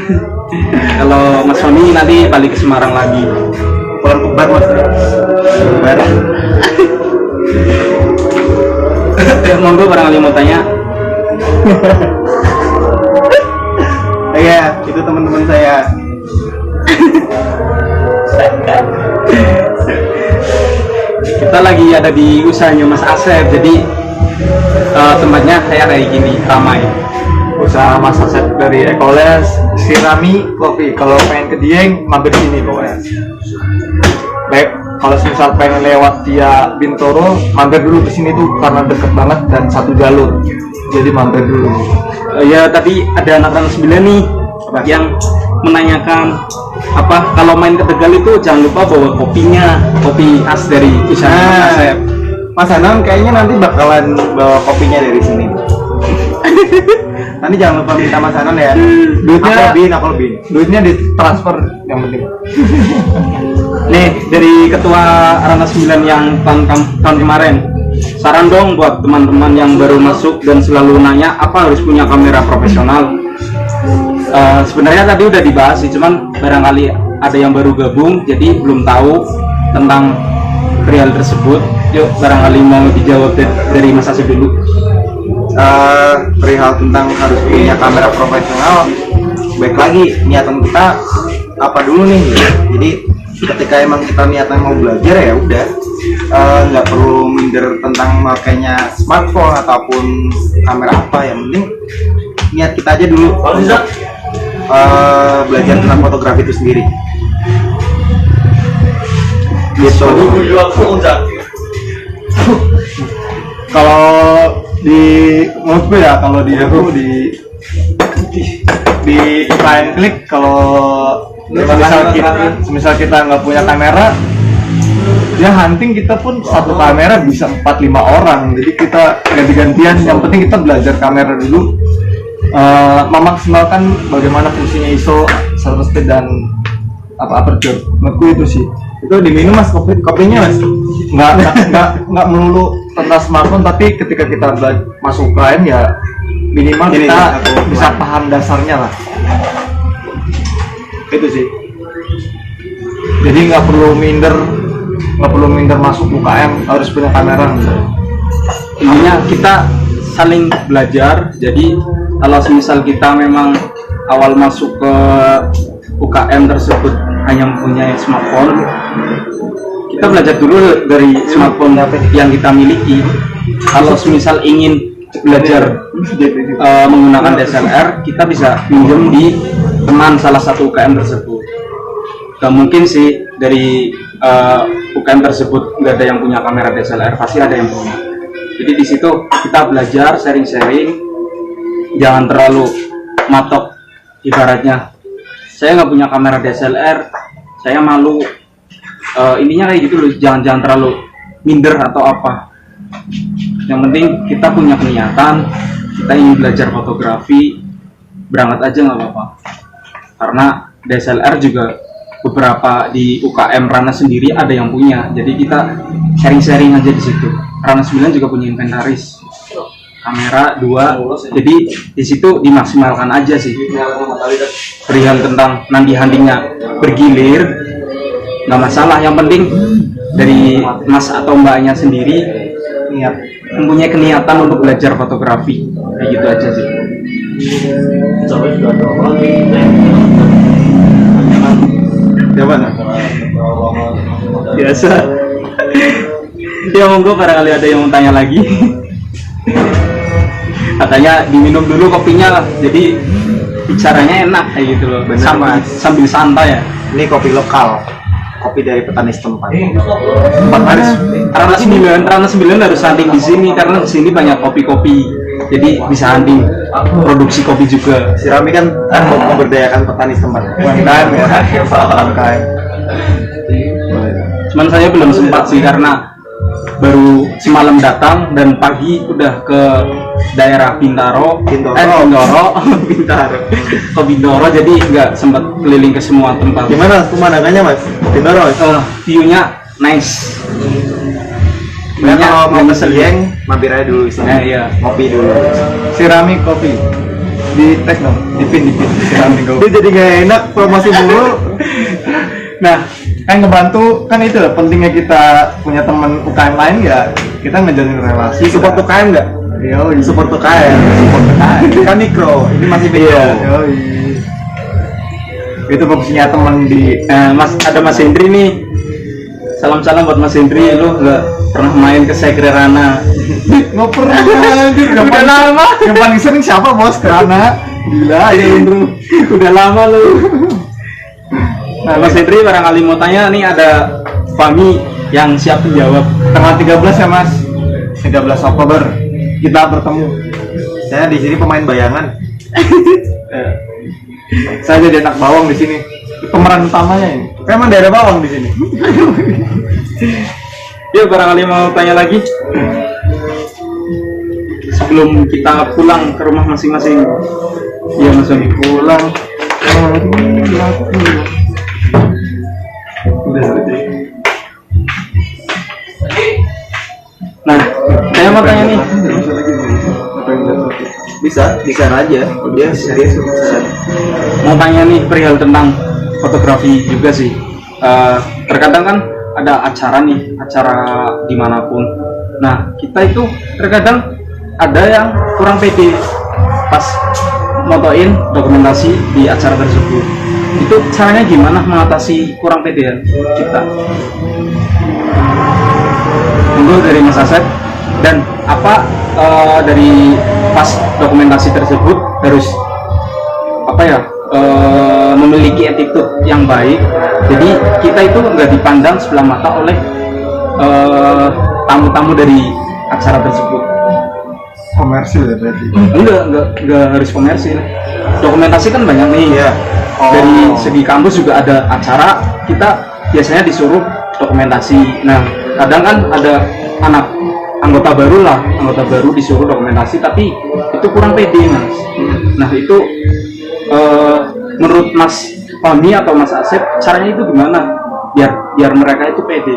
Kalau Mas Fahmi nanti balik ke Semarang lagi. Pulang ke Bar Mas. Bar. Ya, monggo barangkali mau tanya. Iya, itu teman-teman saya. Kita lagi ada di usahanya Mas Asep, jadi tempatnya kayak gini, ramai. Usaha Mas Asep dari Ekoles, Sirami Kopi. Kalau pengen ke Dieng, mampir sini pokoknya. Baik, kalau misal pengen lewat via Bintoro, mampir dulu ke sini tuh karena deket banget dan satu jalur. Jadi mampir dulu. Ya tadi ada anak Rana 9 nih yang menanyakan apa kalau main ke Tegal itu jangan lupa bawa kopinya, kopi khas dari usaha Mas Asep. Mas Anam kayaknya nanti bakalan bawa kopinya dari sini. Nanti jangan lupa minta Mas Anam ya. Duitnya- aku lebih. Duitnya ditransfer yang penting. Nih dari ketua Rana 9 yang tahun kemarin, saran dong buat teman-teman yang baru masuk dan selalu nanya apa harus punya kamera profesional. Sebenarnya tadi udah dibahas sih, cuman barangkali ada yang baru gabung jadi belum tahu tentang perihal tersebut. Yuk barangkali mau dijawab dari Mas Asep dulu. Perihal tentang harus punya kamera profesional, baik lagi niatan kita apa dulu nih. Jadi ketika emang kita niatan mau belajar ya udah, nggak perlu minder tentang makainya smartphone ataupun kamera apa, yang penting niat kita aja dulu untuk belajar tentang fotografi itu sendiri. Gitu. Kalau di menurut gue ya, kalau di aku di UKM Klik, kalau misal kita nggak punya kamera, dia hunting kita pun satu kamera bisa 4-5 orang, jadi kita ganti-gantian. Yang penting kita belajar kamera dulu, memaksimalkan bagaimana fungsinya ISO, shutter speed dan aperture. Menurutku itu sih. Itu diminum Mas kopinya Mas. Nggak melulu tentang smartphone, tapi ketika kita masuk UKM ya minimal Ini kita aku bisa paham dasarnya lah. Itu sih. Jadi nggak perlu minder masuk UKM harus punya kamera. Intinya kita saling belajar. Jadi kalau semisal kita memang awal masuk ke UKM tersebut hanya mempunyai smartphone, kita belajar dulu dari smartphone yang kita miliki. Kalau semisal ingin belajar menggunakan DSLR, kita bisa pinjam di teman salah satu UKM tersebut. Gak mungkin sih dari UKM tersebut nggak ada yang punya kamera DSLR, pasti ada yang punya. Jadi di situ kita belajar, sharing-sharing, jangan terlalu matok. Ibaratnya saya nggak punya kamera DSLR, saya malu. Intinya kayak gitu loh, jangan terlalu minder atau apa. Yang penting kita punya niatan, kita ingin belajar fotografi, berangkat aja nggak apa-apa. Karena DSLR juga beberapa di UKM Rana sendiri ada yang punya, jadi kita sharing-sharing aja di situ. Rana 9 juga punya inventaris kamera 2, jadi di situ dimaksimalkan aja sih. Perihal tentang nanti huntingnya bergilir nggak masalah, yang penting dari mas atau mbaknya sendiri mempunyai keniatan untuk belajar fotografi, kayak gitu aja sih. Jawaban. Biasa. Ya monggo, barangkali ada yang mau tanya lagi. Katanya diminum dulu kopinya lah, jadi bicaranya enak kayak gitu loh. Sambil santai ya. Ini kopi lokal, kopi dari petani setempat. Rana 9 harus hunting di sini karena di sini banyak kopi-kopi, jadi bisa hunting produksi kopi juga. Sirami kan memberdayakan petani setempat. UMKM ya. UMKM. Cuman saya belum sempat sih karena baru semalam datang dan pagi udah ke daerah Bintaro. Ke Bintaro, jadi nggak sempat keliling ke semua tempat. Gimana pemandangannya Mas? Bintaro. View-nya nice. Ya, kalau mau ke ngeselin. Dieng, mampir aja dulu sini. Iya. Ngopi dulu. Sirami Kopi di tag dong, dipin Sirami Kopi. Dia jadi nggak enak promosi dulu. Nah, kan ngebantu kan itu lah pentingnya kita punya teman UKM lain ya, kita ngejalin relasi. Support UKM nggak? support UKM, support UKM. Kan mikro, ini masih mikro. Yoi. Itu fungsinya teman di Ada Mas Hendri nih. Salam-salam buat Mas Hendri. Lu nggak pernah main ke Segrerana? nggak pernah anjir. Udah lama. Yang paling sering siapa bos? Karena gila ya Indro. Udah lama lu. Nah, Mas Hendri barangkali mau tanya nih, ada Fahmi yang siap menjawab. Tanggal 13 ya Mas, 13 Oktober kita bertemu. Saya di sini pemain bayangan. Saya jadi anak bawang di sini, pemeran utamanya ini. Emang daerah bawang di sini. Yuk, barangkali mau tanya lagi sebelum kita pulang ke rumah masing-masing. Iya Mas Fahmi. Pulang. Udah selesai. Nah, saya mau tanya nih. Bisa aja. Dia serius bisa. Mau tanya nih perihal tentang fotografi juga sih. Terkadang kan ada acara nih, acara dimanapun. Nah, kita itu terkadang ada yang kurang pede pas motoin dokumentasi di acara tersebut. Itu caranya gimana mengatasi kurang pedean kita? Monggo dari Mas Asep. Dan apa dari pas dokumentasi tersebut harus apa ya, memiliki attitude yang baik. Jadi kita itu nggak dipandang sebelah mata oleh tamu-tamu dari acara tersebut. Komersil ya berarti. Enggak harus komersil. Dokumentasi kan banyak nih ya. Dari segi kampus juga ada acara, kita biasanya disuruh dokumentasi. Nah, kadang kan ada anggota baru disuruh dokumentasi, tapi itu kurang pede Mas. Nah, itu menurut Mas Fahmi atau Mas Asep, caranya itu gimana biar mereka itu pede?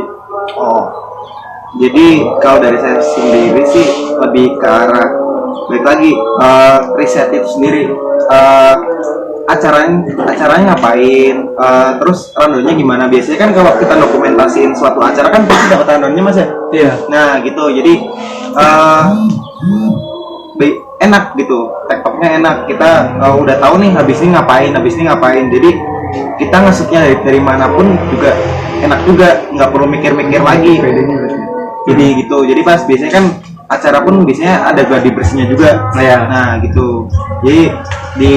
Jadi kalau dari saya sendiri sih lebih ke arah balik lagi riset itu sendiri. Acaranya ngapain, terus rundownnya gimana. Biasanya kan kalau kita dokumentasiin suatu acara kan pasti dapat rundownnya Mas ya. Iya. Nah gitu, jadi enak gitu, tektoknya enak. Kita udah tahu nih habis ini ngapain. Jadi kita ngesutnya dari manapun juga enak juga, nggak perlu mikir-mikir lagi. Jadi gitu, jadi pas biasanya kan acara pun biasanya ada gladi bersihnya juga. Nah gitu, jadi di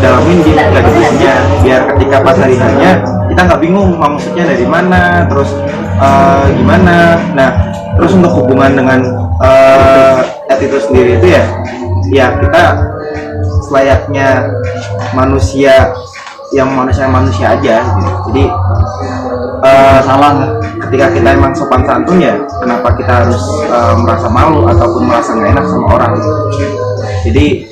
dalamin di gladi bersihnya biar ketika pas hari harinya kita nggak bingung maksudnya dari mana, terus gimana. Nah terus untuk hubungan dengan attitude sendiri itu ya kita selayaknya manusia yang manusia aja gitu. Jadi salah ketika kita emang sopan santun, ya kenapa kita harus merasa malu ataupun merasa nggak enak sama orang. Jadi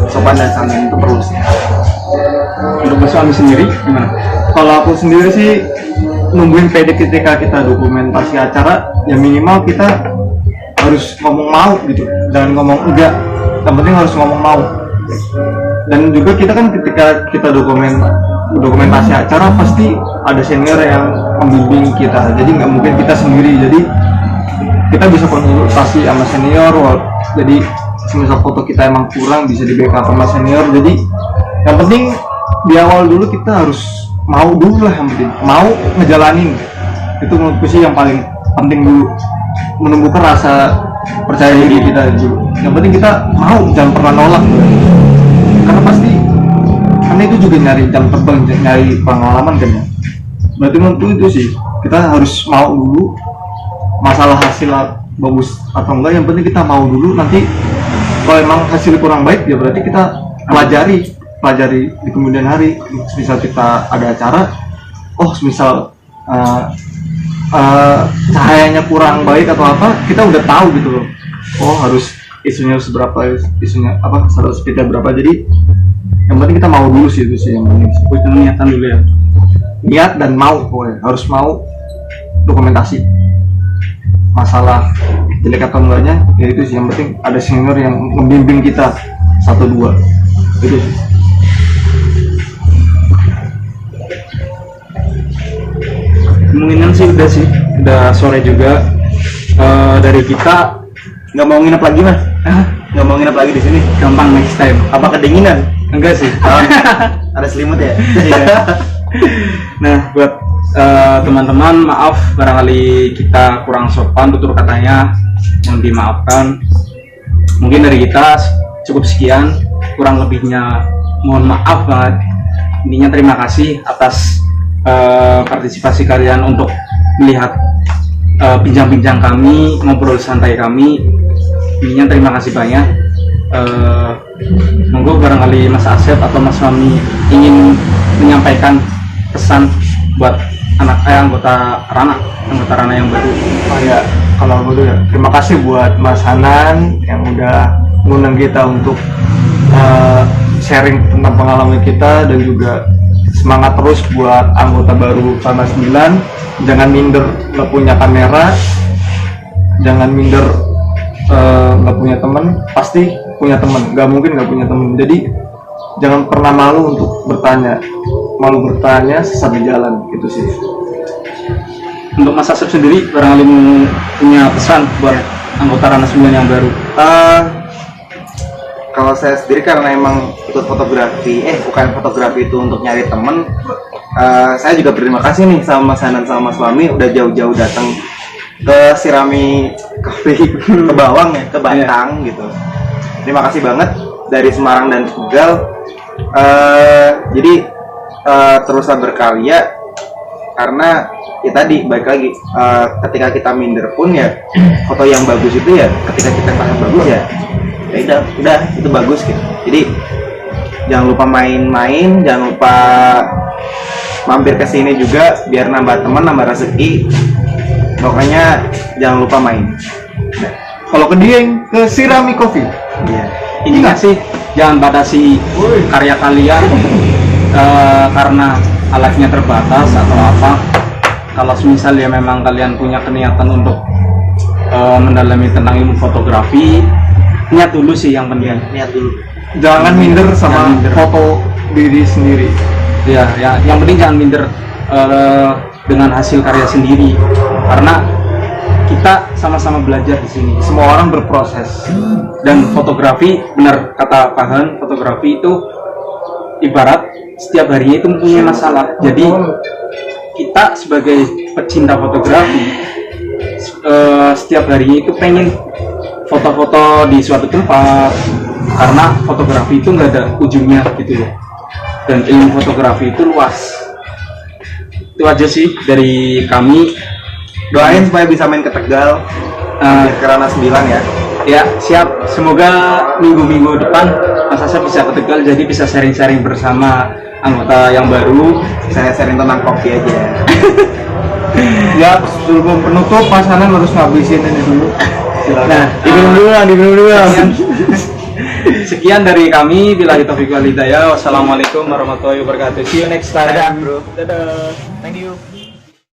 sopan dan santun itu perlu sih. Untuk Mas Fahmi sendiri gimana? Kalau aku sendiri sih nungguin pede ketika kita dokumentasi acara, ya minimal kita harus ngomong mau gitu, jangan ngomong enggak. Yang penting harus ngomong mau. Dan juga kita kan ketika kita dokumentasi acara pasti ada senior yang membimbing kita, jadi nggak mungkin kita sendiri. Jadi kita bisa konsultasi sama senior. Jadi semisal foto kita emang kurang bisa di backup sama senior. Jadi yang penting di awal dulu kita harus mau dulu lah, yang penting mau ngejalanin. Itu menurutku sih yang paling penting dulu, menumbuhkan rasa percaya diri kita dulu. Yang penting kita mau, jangan pernah nolak, karena pasti karena itu juga nyari jam terbang, nyari pengalaman kan ya. Berarti menurutku itu sih kita harus mau dulu. Masalah hasil bagus atau enggak, yang penting kita mau dulu. Nanti kalau emang hasil kurang baik, ya berarti kita pelajari di kemudian hari. Misal kita ada acara, misal cahayanya kurang baik atau apa, kita udah tahu gitu loh. Harus isunya seberapa, isunya apa, harus speednya berapa. Jadi yang penting kita mau dulu sih, itu sih yang penting. Punya niatan dulu ya. Niat dan mau, harus mau dokumentasi. Masalah jelek atau enggaknya, ya itu sih yang penting ada senior yang membimbing kita 1-2. Itu sih. Kemungkinan sih udah sore juga. Dari kita Nggak mau nginep lagi mas? Nggak mau nginep lagi di sini? Gampang next time. Apa kedinginan? Enggak sih. Oh, ada selimut ya? Iya. Nah, buat teman-teman, maaf barangkali kita kurang sopan tutur katanya, mohon dimaafkan. Mungkin dari kita cukup sekian, kurang lebihnya mohon maaf banget. Intinya terima kasih atas partisipasi kalian untuk melihat bincang-bincang kami, ngobrol santai kami. Intinya terima kasih banyak. Monggo barangkali Mas Asep atau Mas Fahmi ingin menyampaikan pesan buat anggota Rana yang baru. Oh ya, kalau aku tuh ya, terima kasih buat Mas Hanan yang udah ngundang kita untuk sharing tentang pengalaman kita, dan juga semangat terus buat anggota baru Rana 9. Jangan minder nggak punya kamera, jangan minder nggak punya teman, pasti punya teman, nggak mungkin nggak punya teman. Jadi jangan pernah malu untuk bertanya sesat di jalan, gitu sih. Untuk Mas Asep sendiri barangkali punya pesan buat anggota Rana 9 yang baru. Kalau saya sendiri karena emang ikut fotografi, bukan fotografi itu untuk nyari temen. Saya juga berterima kasih nih sama Mas Hanan sama Mas Fahmi udah jauh-jauh datang ke Sirami Cafe ke Bawang ya, ke Batang gitu. Terima kasih banget dari Semarang dan Tegal. Jadi teruslah berkarya, karena ya tadi baik lagi ketika kita minder pun ya foto yang bagus itu ya ketika kita pasang bagus ya udah itu bagus gitu. Jadi jangan lupa main-main, jangan lupa mampir ke sini juga biar nambah teman, nambah rezeki. Pokoknya jangan lupa main. Kalau ke Dieng, ke Sirami Coffee. Iya. Intinya sih jangan batasi karya kalian karena alatnya terbatas atau apa. Kalau misal ya memang kalian punya keniatan untuk mendalami tentang ilmu fotografi, niat dulu sih yang penting. Niat dulu. Jangan minder sama minder. foto diri sendiri. Ya, yang penting jangan minder dengan hasil karya sendiri, karena kita sama-sama belajar di sini. Semua orang berproses. Dan fotografi, benar kata Pak Han, fotografi itu ibarat setiap harinya itu mempunyai masalah. Jadi kita sebagai pecinta fotografi setiap harinya itu pengen foto-foto di suatu tempat, karena fotografi itu nggak ada ujungnya gitu loh. Dan ilmu fotografi itu luas. Itu aja sih dari kami. Doain supaya bisa main ke Tegal, ke Rana 9 ya. Ya, siap. Semoga minggu-minggu depan Mas Asep bisa ke Tegal, jadi bisa sharing-sharing bersama anggota yang baru. Saya sharing tentang kopi aja. Ya, sebelum penutup Mas Hanan harus ngabisin ini dulu. Silakan. Nah, diminum dulu. Sekian dari kami. Billahi taufiq wal hidayah. Wassalamualaikum warahmatullahi wabarakatuh. See you next time. Dadah, bro. Dadah. Thank you.